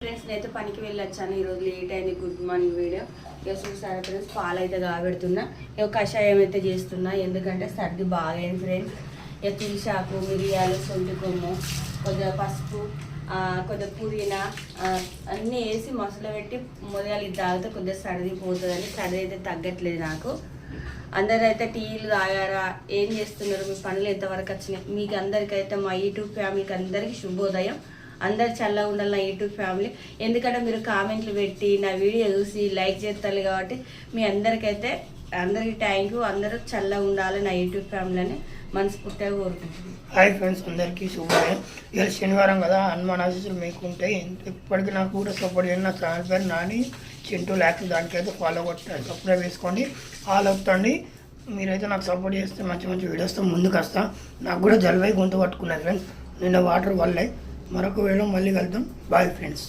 Friends నేనైతే పనికి వెళ్ళొచ్చాను. ఈరోజు లేట్ అయింది. Good morning video. ఇక చూసారా ఫ్రెండ్స్, పాలు అయితే కాబెడుతున్నా. ఇక కషాయం అయితే చేస్తున్నా, ఎందుకంటే సర్ది బాగా అయింది ఫ్రెండ్స్. ఇక తులసాకు, మిరియాలు, సొంటి కొమ్ము, కొద్దిగా పసుపు, కొద్దిగా పుదీనా అన్నీ వేసి మసాలా పెట్టి మొదలు ఇది తాగితే కొద్దిగా సర్ది పోతుందని. సర్ది అయితే తగ్గట్లేదు నాకు. అందరైతే టీలు తాగారా, ఏం చేస్తున్నారు, మీ పనులు ఎంతవరకు వచ్చినాయి? మీకు అందరికైతే మా యూట్యూబ్ ఫ్యామిలీకి అందరికీ శుభోదయం. అందరు చల్లగా ఉండాలి నా యూట్యూబ్ ఫ్యామిలీ. ఎందుకంటే మీరు కామెంట్లు పెట్టి నా వీడియో చూసి లైక్ చేస్తారు కాబట్టి మీ అందరికైతే అందరికీ థ్యాంక్ యూ. అందరూ చల్లగా ఉండాలి నా యూట్యూబ్ ఫ్యామిలీ అని మనస్ఫూర్తిగా కోరుకుంటున్నాను. హాయ్ ఫ్రెండ్స్, అందరికీ శుభోదయం. ఇవాళ శనివారం కదా, హనుమాన్ ఆశీస్సులు మీకు ఉంటాయి. ఇప్పటికీ నాకు కూడా సపోర్ట్ చేయండి. నా ఛానల్ పేరు నాని చింటూ ల్యాక్స్, దానికైతే ఫాలో కొట్టండి, సబ్స్క్రైబ్ చేసుకోండి, ఆల్ అవుతండి. మీరైతే నాకు సపోర్ట్ చేస్తే మంచి మంచి వీడియోస్తో ముందుకు వస్తా. నాకు కూడా జలుబై గొంతు పట్టుకున్నాయి ఫ్రెండ్స్, నిన్న వాటర్ వల్లే. మరొక వీడియో మళ్ళీ కలుద్దాం. Bye friends.